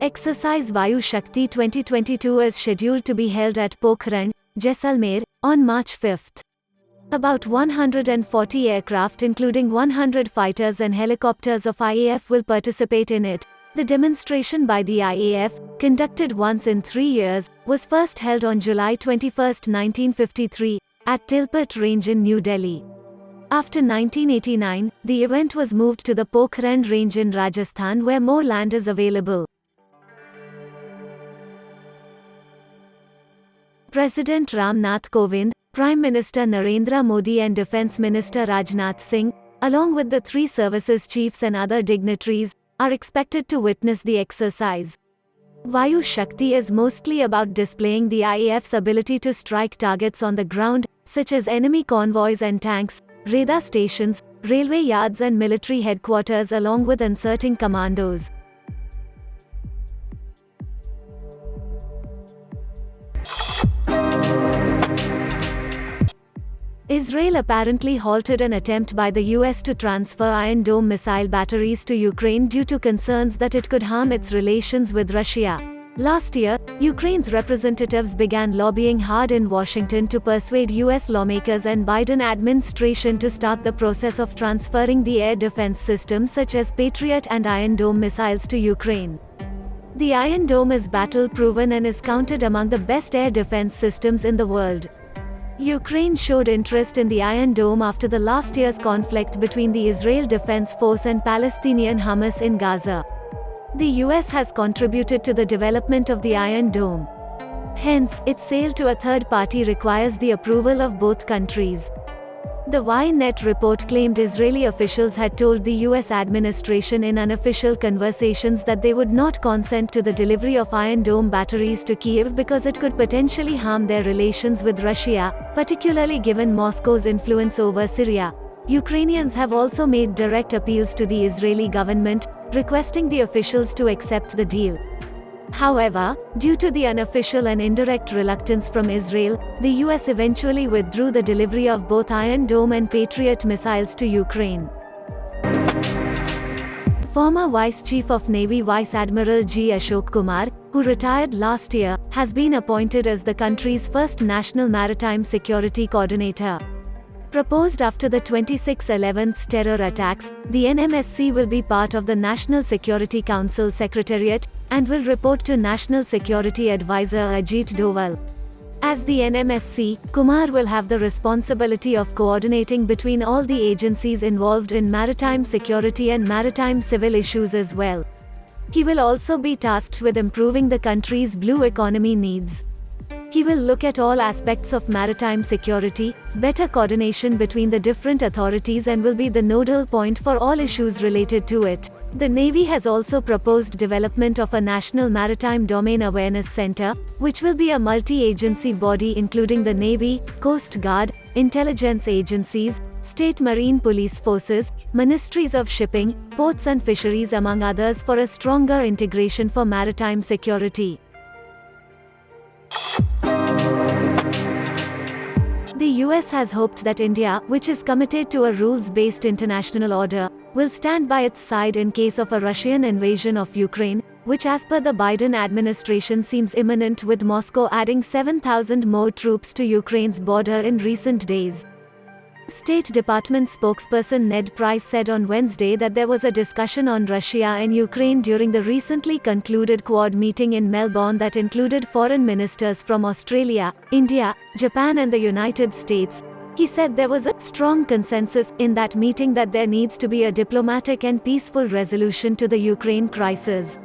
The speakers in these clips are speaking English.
Exercise Vayu Shakti 2022 is scheduled to be held at Pokhran, Jaisalmer, on March 5. About 140 aircraft including 100 fighters and helicopters of IAF will participate in it. The demonstration by the IAF, conducted once in 3 years, was first held on July 21, 1953, at Tilpat Range in New Delhi. After 1989, the event was moved to the Pokhran Range in Rajasthan where more land is available. President Ram Nath Kovind, Prime Minister Narendra Modi and Defence Minister Rajnath Singh, along with the 3 services chiefs and other dignitaries, are expected to witness the exercise. Vayu Shakti is mostly about displaying the IAF's ability to strike targets on the ground, such as enemy convoys and tanks, radar stations, railway yards and military headquarters, along with inserting commandos. Israel apparently halted an attempt by the US to transfer Iron Dome missile batteries to Ukraine due to concerns that it could harm its relations with Russia. Last year, Ukraine's representatives began lobbying hard in Washington to persuade US lawmakers and Biden administration to start the process of transferring the air defense systems such as Patriot and Iron Dome missiles to Ukraine. The Iron Dome is battle-proven and is counted among the best air defense systems in the world. Ukraine showed interest in the Iron Dome after the last year's conflict between the Israel Defense Force and Palestinian Hamas in Gaza. The US has contributed to the development of the Iron Dome. Hence, its sale to a third party requires the approval of both countries. The Ynet report claimed Israeli officials had told the US administration in unofficial conversations that they would not consent to the delivery of Iron Dome batteries to Kyiv because it could potentially harm their relations with Russia, particularly given Moscow's influence over Syria. Ukrainians have also made direct appeals to the Israeli government, requesting the officials to accept the deal. However, due to the unofficial and indirect reluctance from Israel, the US eventually withdrew the delivery of both Iron Dome and Patriot missiles to Ukraine. Former Vice Chief of Navy Vice Admiral G. Ashok Kumar, who retired last year, has been appointed as the country's first National Maritime Security Coordinator. Proposed after the 26/11 terror attacks, the NMSC will be part of the National Security Council Secretariat, and will report to National Security Advisor Ajit Doval. As the NMSC, Kumar will have the responsibility of coordinating between all the agencies involved in maritime security and maritime civil issues as well. He will also be tasked with improving the country's blue economy needs. He will look at all aspects of maritime security, better coordination between the different authorities, and will be the nodal point for all issues related to it. The Navy has also proposed development of a National Maritime Domain Awareness Center, which will be a multi-agency body including the Navy, Coast Guard, intelligence agencies, state marine police forces, ministries of shipping, ports and fisheries among others for a stronger integration for maritime security. The US has hoped that India, which is committed to a rules-based international order, will stand by its side in case of a Russian invasion of Ukraine, which as per the Biden administration seems imminent, with Moscow adding 7,000 more troops to Ukraine's border in recent days. State Department spokesperson Ned Price said on Wednesday that there was a discussion on Russia and Ukraine during the recently concluded Quad meeting in Melbourne that included foreign ministers from Australia, India, Japan and the United States. He said there was a strong consensus in that meeting that there needs to be a diplomatic and peaceful resolution to the Ukraine crisis.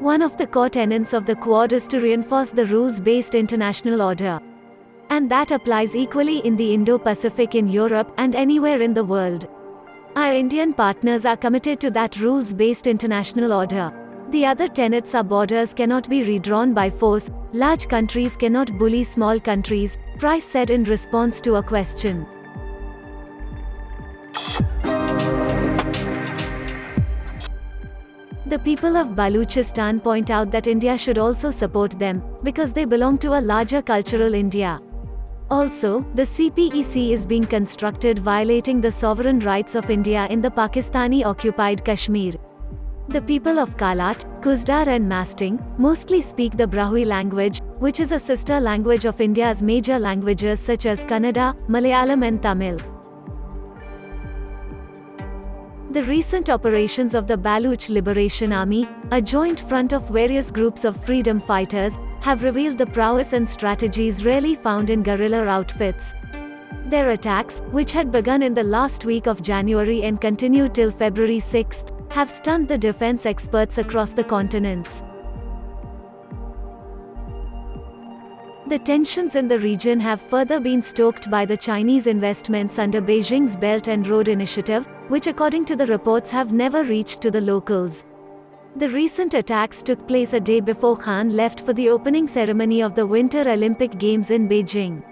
One of the core tenets of the Quad is to reinforce the rules-based international order. And that applies equally in the Indo-Pacific, in Europe, and anywhere in the world. Our Indian partners are committed to that rules-based international order. The other tenets are borders cannot be redrawn by force, large countries cannot bully small countries, Price said in response to a question. The people of Balochistan point out that India should also support them, because they belong to a larger cultural India. Also, the CPEC is being constructed violating the sovereign rights of India in the Pakistani-occupied Kashmir. The people of Kalat, Kuzdar and Masting mostly speak the Brahui language, which is a sister language of India's major languages such as Kannada, Malayalam and Tamil. The recent operations of the Baloch Liberation Army, a joint front of various groups of freedom fighters, have revealed the prowess and strategies rarely found in guerrilla outfits. Their attacks, which had begun in the last week of January and continued till February 6, have stunned the defense experts across the continents. The tensions in the region have further been stoked by the Chinese investments under Beijing's Belt and Road Initiative, which according to the reports have never reached to the locals. The recent attacks took place a day before Khan left for the opening ceremony of the Winter Olympic Games in Beijing.